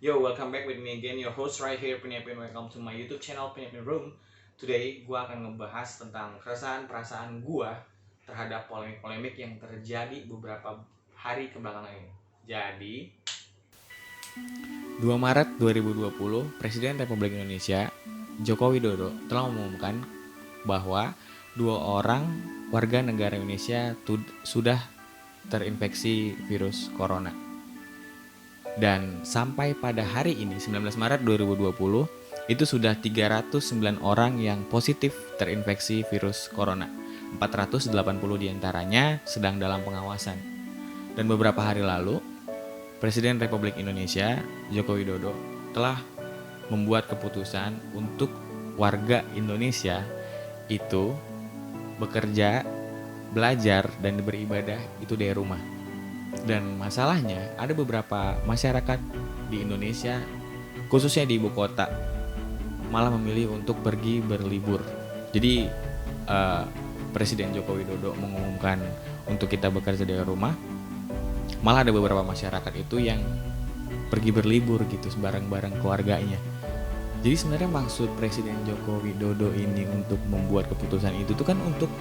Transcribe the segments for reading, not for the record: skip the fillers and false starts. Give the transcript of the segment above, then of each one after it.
Yo, welcome back with me again, your host right here, Penyapin. Welcome to my YouTube channel, Penyapin Room. Today, gua akan ngebahas tentang perasaan gua terhadap polemik-polemik yang terjadi beberapa hari kebelakangan ini. Jadi, 2 Maret 2020, Presiden Republik Indonesia Joko Widodo telah mengumumkan bahwa 2 orang warga negara Indonesia sudah terinfeksi virus corona. Dan sampai pada hari ini 19 Maret 2020 itu sudah 309 orang yang positif terinfeksi virus corona. 480 diantaranya sedang dalam pengawasan. Dan beberapa hari lalu Presiden Republik Indonesia Joko Widodo telah membuat keputusan untuk warga Indonesia itu bekerja, belajar, dan beribadah itu dari rumah. Dan masalahnya ada beberapa masyarakat di Indonesia, khususnya di ibu kota, malah memilih untuk pergi berlibur. Jadi Presiden Joko Widodo mengumumkan untuk kita bekerja dari rumah, malah ada beberapa masyarakat itu yang pergi berlibur gitu bareng-bareng keluarganya. Jadi sebenarnya maksud Presiden Joko Widodo ini untuk membuat keputusan itu tuh kan untuk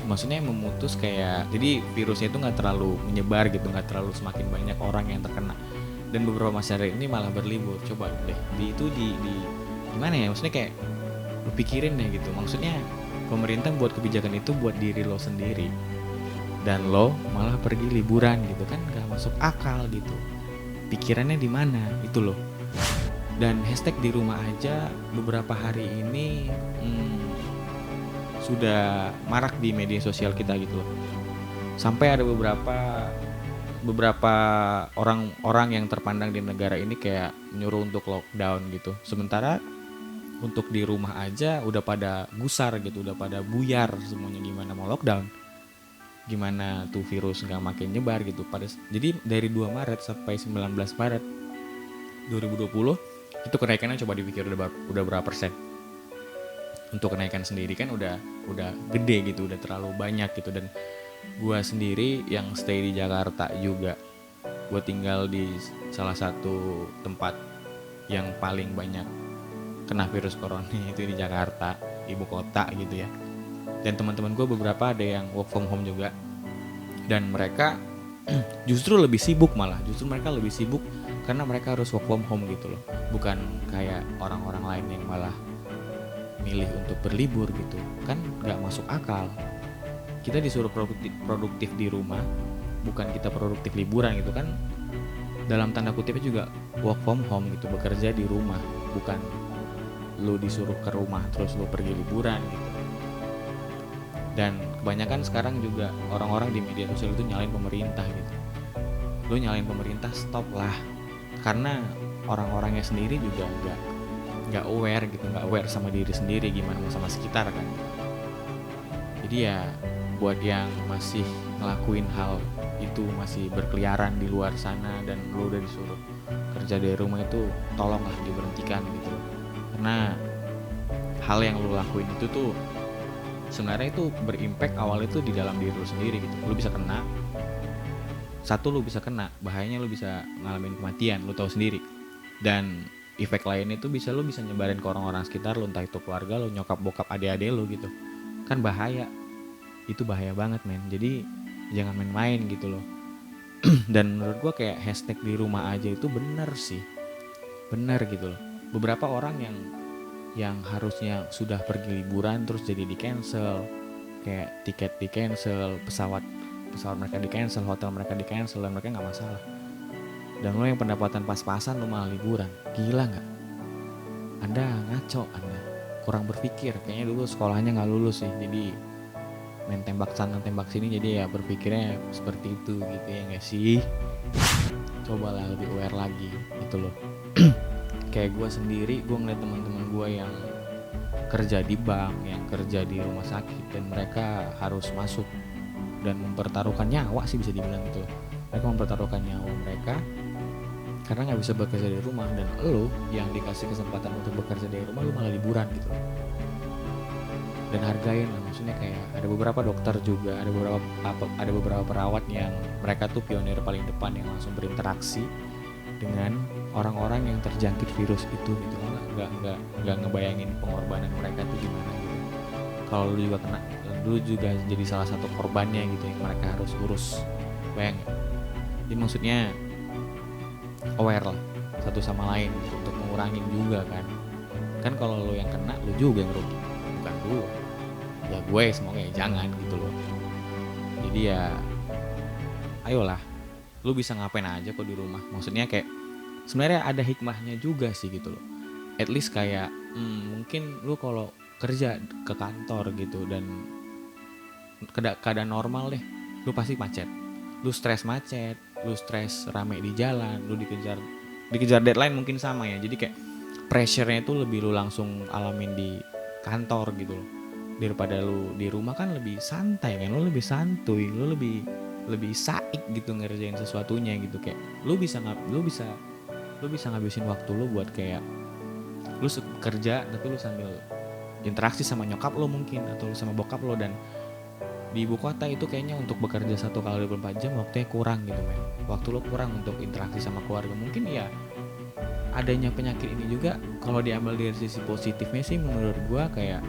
maksudnya memutus kayak jadi virusnya itu nggak terlalu menyebar gitu, nggak terlalu semakin banyak orang yang terkena. Dan beberapa masyarakat ini malah berlibur. Coba deh di gimana ya, maksudnya kayak lu pikirin deh gitu, maksudnya pemerintah buat kebijakan itu buat diri lo sendiri dan lo malah pergi liburan gitu kan, nggak masuk akal gitu. Pikirannya di mana itu loh. Dan hashtag di rumah aja beberapa hari ini sudah marak di media sosial kita gitu loh. Sampai ada beberapa orang yang terpandang di negara ini kayak nyuruh untuk lockdown gitu. Sementara untuk di rumah aja udah pada gusar gitu, udah pada buyar semuanya, gimana mau lockdown? Gimana tuh virus nggak makin nyebar gitu. Jadi dari 2 Maret sampai 19 Maret 2020 itu kenaikannya coba dipikir udah berapa persen. Untuk kenaikan sendiri kan udah gede gitu, udah terlalu banyak gitu. Dan gue sendiri yang stay di Jakarta juga, gue tinggal di salah satu tempat yang paling banyak kena virus corona itu di Jakarta, ibu kota gitu ya. Dan teman-teman gue beberapa ada yang work from home juga, dan mereka justru lebih sibuk, mereka lebih sibuk karena mereka harus work from home gitu loh, bukan kayak orang-orang lain yang malah milih untuk berlibur gitu kan, nggak masuk akal. Kita disuruh produktif di rumah, bukan kita produktif liburan gitu kan, dalam tanda kutipnya juga work from home gitu, bekerja di rumah, bukan lu disuruh ke rumah terus lu pergi liburan gitu. Dan kebanyakan sekarang juga orang-orang di media sosial itu nyalain pemerintah gitu. Lu nyalain pemerintah, stop lah, karena orang-orangnya sendiri juga nggak aware sama diri sendiri, gimana sama sekitar kan. Jadi ya buat yang masih ngelakuin hal itu, masih berkeliaran di luar sana dan lu udah disuruh kerja dari rumah, itu tolonglah diberhentikan gitu. Karena hal yang lu lakuin itu tuh sebenarnya itu berimpact awal itu di dalam diri lu sendiri gitu. Lu bisa kena, lu bisa kena, bahayanya lu bisa ngalamin kematian, lu tahu sendiri. Dan efek lain itu lu bisa nyebarin ke orang-orang sekitar lu, entah itu keluarga lu, nyokap bokap adik-adik lu gitu kan. Bahaya, itu bahaya banget men. Jadi jangan main-main gitu loh. Dan menurut gua kayak hashtag di rumah aja itu bener gitu loh. Beberapa orang yang harusnya sudah pergi liburan terus jadi di cancel, kayak tiket di cancel, pesawat mereka di cancel, hotel mereka di cancel, dan mereka nggak masalah. Dan lo yang pendapatan pas-pasan lo malah liburan, gila nggak? Anda ngaco, Anda kurang berpikir. Kayaknya dulu sekolahnya nggak lulus sih, jadi main tembak sana tembak sini, jadi ya berpikirnya seperti itu gitu ya nggak sih? Cobalah lebih aware lagi gitu loh. Kayak gue sendiri, gue ngeliat teman-teman gue yang kerja di bank, yang kerja di rumah sakit, dan mereka harus masuk dan mempertaruhkan nyawa sih bisa dibilang gitu. Mereka mempertaruhkan nyawa mereka karena nggak bisa bekerja dari rumah. Dan lo yang dikasih kesempatan untuk bekerja dari rumah, lo malah liburan gitu. Dan hargain lah, maksudnya kayak ada beberapa dokter juga, ada beberapa perawat yang mereka tuh pionir paling depan yang langsung berinteraksi dengan orang-orang yang terjangkit virus itu gitu. Lo nggak ngebayangin pengorbanan mereka tuh gimana gitu. Kalau lu juga kena, lu juga jadi salah satu korbannya gitu yang mereka harus urus. Bayang. Jadi maksudnya aware lah satu sama lain gitu, untuk mengurangin juga kan kalau lo yang kena lo juga yang rugi, bukan gue. Ya gue semoga ya jangan gitu loh. Jadi ya ayolah, lu bisa ngapain aja kok di rumah. Maksudnya kayak sebenarnya ada hikmahnya juga sih gitu loh. At least kayak mungkin lu kalau kerja ke kantor gitu dan keadaan normal deh, lu pasti macet, lu stres macet, lu stres rame di jalan, lu dikejar deadline mungkin sama ya. Jadi kayak pressure-nya itu lebih lu langsung alamin di kantor gitu loh, daripada lu di rumah kan lebih santai kan, lu lebih santuy, lu lebih saik gitu ngerjain sesuatunya gitu. Kayak lu bisa ngabisin waktu lu buat kayak lu kerja tapi lu sambil interaksi sama nyokap lo mungkin, atau lu sama bokap lo. Dan di ibu kota itu kayaknya untuk bekerja 1 kali 24 jam waktunya kurang gitu men. Waktu lo kurang untuk interaksi sama keluarga. Mungkin ya adanya penyakit ini juga kalau diambil dari sisi positifnya sih menurut gua kayak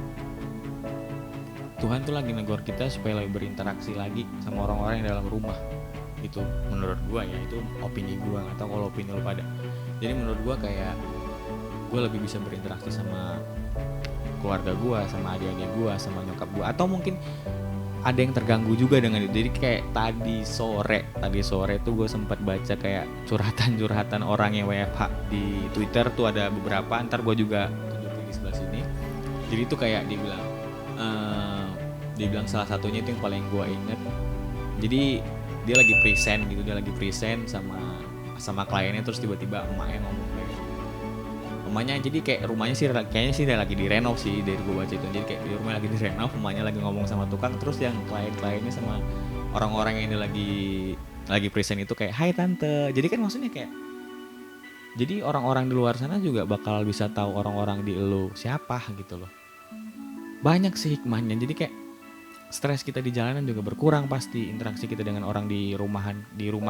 Tuhan tuh lagi negor kita supaya lebih berinteraksi lagi sama orang-orang yang dalam rumah. Itu menurut gua ya, itu opini gua, atau kalau opini lo pada. Jadi menurut gua kayak gua lebih bisa berinteraksi sama keluarga gua, sama adik-adik gua, sama nyokap gua, atau mungkin ada yang terganggu juga dengan itu. Jadi kayak tadi sore tuh gue sempat baca kayak curhatan orang yang WFH di Twitter tuh ada beberapa. Ntar gue juga tunjukin di sebelah sini. Jadi itu kayak dibilang salah satunya itu yang paling gue inget. Jadi dia lagi present sama kliennya, terus tiba-tiba emaknya ngomong kayak emaknya, jadi kayak rumahnya sih kayaknya sih lagi direnov sih dari gue baca itu. Jadi kayak di rumah lagi direnov, emaknya lagi ngomong sama tukang, terus yang klien-kliennya sama orang-orang yang ini lagi present itu kayak hai tante. Jadi kan maksudnya kayak jadi orang-orang di luar sana juga bakal bisa tahu orang-orang di elu siapa gitu loh. Banyak sih hikmahnya. Jadi kayak stres kita di jalanan juga berkurang pasti, interaksi kita dengan orang di rumah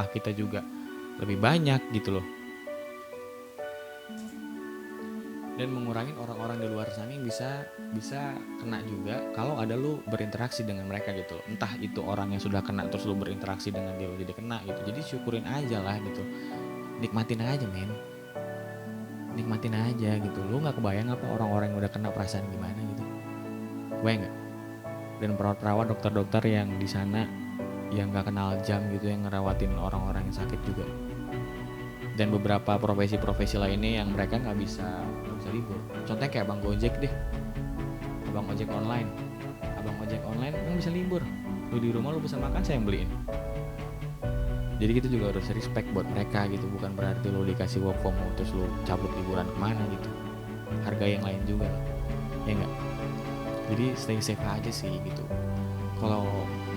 kita juga lebih banyak gitu loh. Dan mengurangin orang-orang di luar sana yang bisa kena juga kalau ada lu berinteraksi dengan mereka gitu loh. Entah itu orang yang sudah kena terus lu berinteraksi dengan dia lu jadi kena gitu. Jadi syukurin aja lah gitu, nikmatin aja men, nikmatin aja gitu. Lu nggak kebayang apa orang-orang yang udah kena perasaan gimana gitu, kebayang nggak? Dan perawat-perawat, dokter-dokter yang di sana yang nggak kenal jam gitu, yang ngerawatin orang-orang yang sakit juga. Dan beberapa profesi-profesi lainnya yang mereka nggak bisa libur. Contohnya kayak abang ojek online nggak bisa libur. Lu di rumah lu bisa makan, saya yang beliin. Jadi kita juga harus respect buat mereka gitu. Bukan berarti lu dikasih work from home terus lu cabut liburan kemana gitu. Harga yang lain juga, ya nggak? Jadi stay safe aja sih gitu. Kalau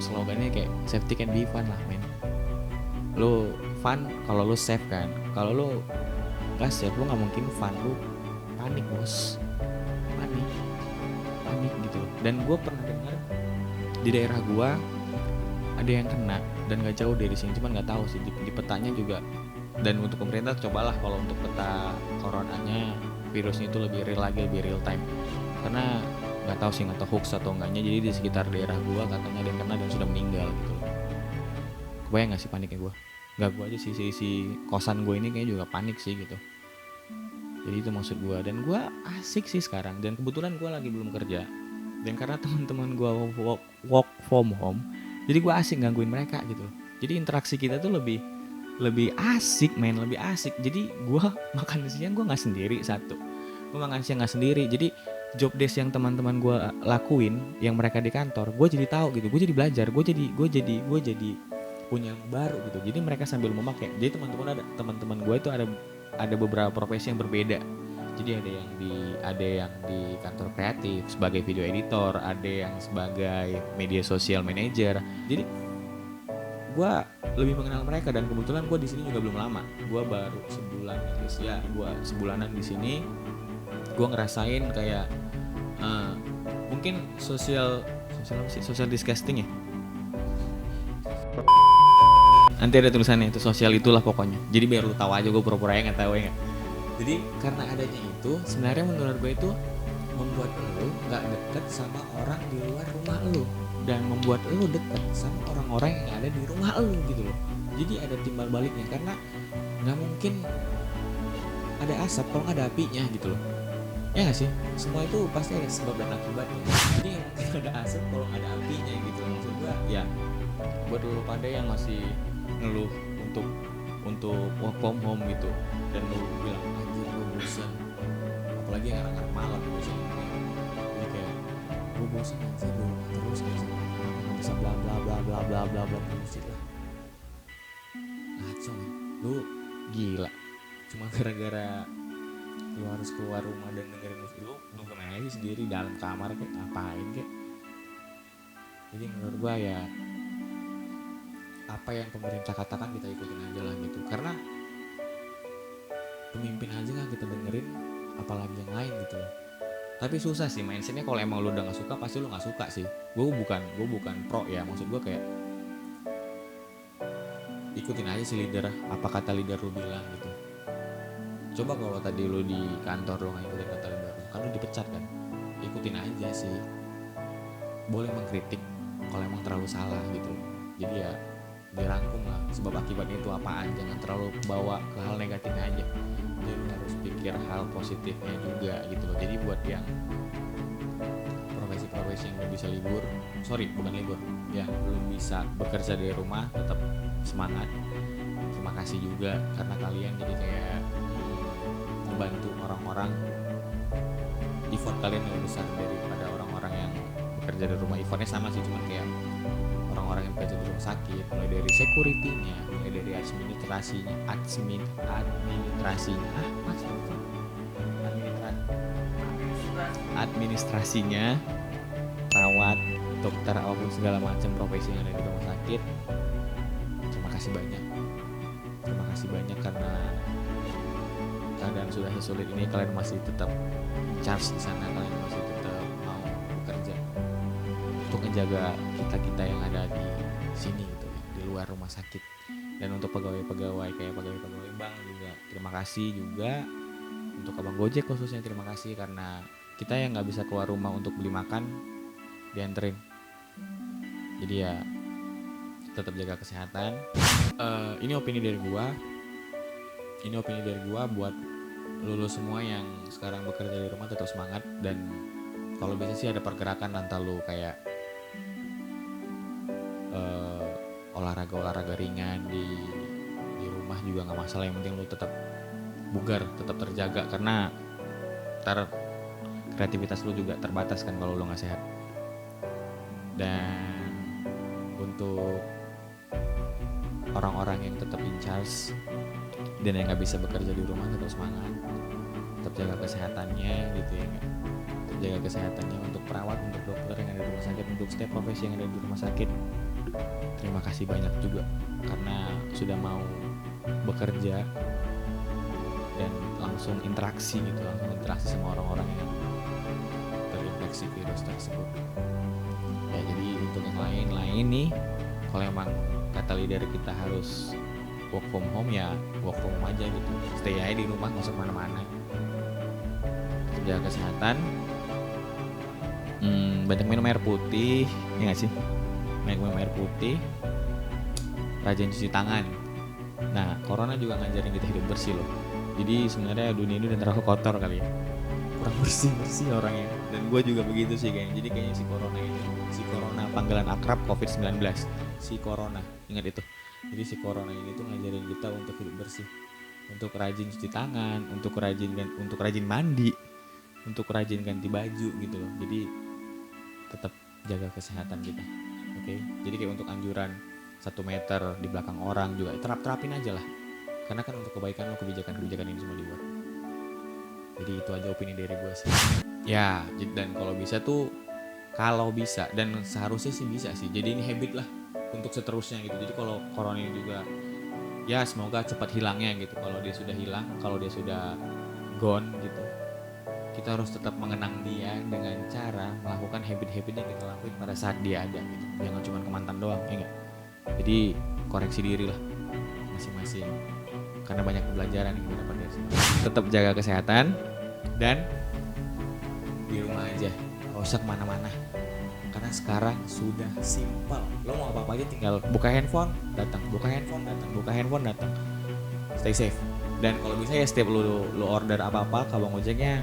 slogannya kayak safety can be fun lah men. Lu fun kalau lu safe kan. Kalau lu gak safe, lu gak mungkin fun. Lu panik bos, panik gitu. Dan gue pernah dengar di daerah gue ada yang kena dan gak jauh dari sini, cuman gak tahu sih di petanya juga. Dan untuk pemerintah cobalah kalau untuk peta coronanya, virusnya itu lebih real lagi, lebih real time. Karena gak tahu sih, gak tahu hoax atau enggaknya. Jadi di sekitar daerah gue katanya ada yang kena dan sudah meninggal gitu. Kebayang gak sih paniknya gue? Gak gue aja sih, si kosan gue ini kayaknya juga panik sih gitu. Jadi itu maksud gue. Dan gue asik sih sekarang. Dan kebetulan gue lagi belum kerja. Dan karena teman-teman gue work from home, jadi gue asik gangguin mereka gitu. Jadi interaksi kita tuh lebih asik men, lebih asik. Jadi gue makan siang gue nggak sendiri satu. Gue makan siang nggak sendiri. Jadi job desk yang teman-teman gue lakuin, yang mereka di kantor, gue jadi tahu gitu. Gue jadi belajar. Gue jadi punya baru gitu. Jadi mereka sambil memakai. Jadi teman-teman gue itu ada beberapa profesi yang berbeda. Jadi ada yang di kantor kreatif sebagai video editor, ada yang sebagai media sosial manager. Jadi gue lebih mengenal mereka. Dan kebetulan gue di sini juga belum lama. Gue baru sebulan ya. Gue sebulanan di sini. Gue ngerasain kayak mungkin social distancing ya. Nanti ada tulisannya itu sosial itulah pokoknya. Jadi biar lu tahu aja, gue pura-pura ya nggak tahu ya nggak. Jadi karena adanya itu sebenarnya menurut gue itu membuat lu nggak deket sama orang di luar rumah lu dan membuat lu deket sama orang-orang yang ada di rumah lu gitu loh. Jadi ada timbal baliknya karena nggak mungkin ada asap kalau nggak ada apinya gitu loh. Ya nggak sih? Semua itu pasti ada sebab dan akibatnya. Jadi nggak mungkin ada asap kalau nggak ada apinya gitu loh. Maksud gue ya buat lu pada yang masih ngeluh untuk work from home gitu dan lu bilang anjir gue bosan, apalagi yang anak-anak malam bosan, jadi kayak gue bosan anjir di rumah terus nggak bisa bla bla bla bla bla bla bla bullshit lah, ngaco man. Lu gila cuma gara-gara lu harus keluar rumah dan dengerin musik, lu kemana sih sendiri dalam kamar kayak ngapain kayak. Jadi menurut gua ya apa yang pemerintah katakan kita ikutin aja lah gitu, karena pemimpin aja nggak kita dengerin apalagi yang lain gitu loh. Tapi susah sih mindsetnya, kalau emang lu udah nggak suka pasti lu nggak suka sih. Gue bukan pro ya, maksud gue kayak ikutin aja sih leader, apa kata leader lu bilang gitu. Coba kalau tadi lu di kantor lu nggak ikutin kata leader lu, kan lu dipecat kan. Ikutin aja sih, boleh mengkritik kalau emang terlalu salah gitu loh. Jadi ya dirangkum lah sebab akibatnya itu apaan, jangan terlalu bawa ke hal negatifnya aja. Jadi harus pikir hal positifnya juga gitu loh. Jadi buat yang profesi-profesi yang belum bisa bukan libur, yang belum bisa bekerja dari rumah, tetap semangat. Terima kasih juga karena kalian jadi kayak membantu orang-orang. Effort kalian lebih besar daripada orang-orang yang bekerja dari rumah. Effortnya sama sih, cuma kayak orang-orang yang bekerja di rumah sakit, mulai dari security-nya, mulai dari administrasinya, perawat, dokter, apapun segala macam profesi yang ada di rumah sakit. Terima kasih banyak karena keadaan sudah sesulit ini kalian masih tetap charge di sana, kalian masih tetap mau bekerja untuk menjaga kita yang ada di sini gitu ya, di luar rumah sakit. Dan untuk pegawai-pegawai kayak pegawai bank juga terima kasih juga. Untuk abang Gojek khususnya terima kasih karena kita yang nggak bisa keluar rumah untuk beli makan dianterin. Jadi ya tetap jaga kesehatan. Ini opini dari gua buat lulus semua yang sekarang bekerja di rumah, tetap semangat. Dan kalau bisa sih ada pergerakan, antara lu kayak olahraga ringan di rumah juga nggak masalah, yang penting lu tetap bugar, tetap terjaga, karena ntar kreativitas lu juga terbatas kan kalau lu nggak sehat. Dan untuk orang-orang yang tetap in charge dan yang nggak bisa bekerja di rumah, tetap semangat, tetap jaga kesehatannya gitu ya, tetap jaga kesehatannya untuk perawat, untuk dokter yang ada di rumah sakit, untuk setiap profesi yang ada di rumah sakit. Terima kasih banyak juga karena sudah mau bekerja dan langsung interaksi sama orang-orang yang terinfeksi virus tersebut. Ya jadi untuk yang lain nih, kalau emang kata leader kita harus work from home, ya work from home aja gitu, stay aja di rumah, nggak usah kemana-mana, jaga kesehatan, banyak minum air putih, ya nggak sih, banyak minum air putih, rajin cuci tangan. Nah, corona juga ngajarin kita hidup bersih loh. Jadi sebenarnya dunia ini udah terlalu kotor kali ya, kurang bersih orangnya. Dan gue juga begitu sih kayaknya. Jadi kayaknya si corona panggilan akrab COVID-19, si corona, ingat itu. Jadi si corona ini tuh ngajarin kita untuk hidup bersih, untuk rajin cuci tangan, untuk rajin mandi, untuk rajin ganti baju gitu loh. Jadi tetap jaga kesehatan kita. Oke? Jadi kayak untuk anjuran 1 meter di belakang orang juga terapin aja lah. Karena kan untuk kebaikan lo, kebijakan ini semua dibuat. Jadi itu aja opini dari gue sih. Ya, dan kalau bisa dan seharusnya sih bisa sih. Jadi ini habit lah untuk seterusnya gitu. Jadi kalau corona ini juga ya semoga cepat hilangnya gitu. Kalau dia sudah hilang, kalau dia sudah gone gitu, kita harus tetap mengenang dia dengan cara melakukan habit-habit yang kita lakuin pada saat dia ada gitu. Jangan cuma ke mantan doang, ya enggak? Jadi koreksi diri lah masing-masing, karena banyak pembelajaran yang gue dapat dari sini. Tetap jaga kesehatan dan di rumah aja, gak usah kemana-mana, karena sekarang sudah simpel. Lo mau apa-apa aja tinggal buka handphone datang, buka handphone datang, buka handphone datang. Stay safe. Dan kalau bisa ya setiap lo order apa-apa ke abang ojeknya,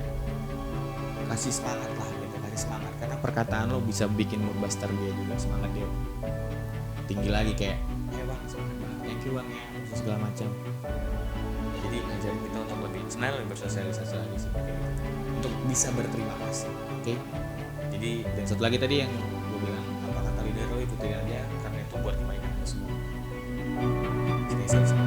kasih semangat lah gitu, kasih semangat, karena perkataan lo bisa bikin mood booster dia juga, semangat dia tinggi lagi, kayak bang semangat banget, thank you bang ya, segala macam. Jadi ngajarin kita untuk lebih sebenarnya lebih bersosialisasi lagi sih, untuk bisa berterima kasih. Oke. Jadi dan satu lagi tadi yang gue bilang, apa kata leader lo ikutin aja, karena itu buat kebaikan lo semua. Stay safe.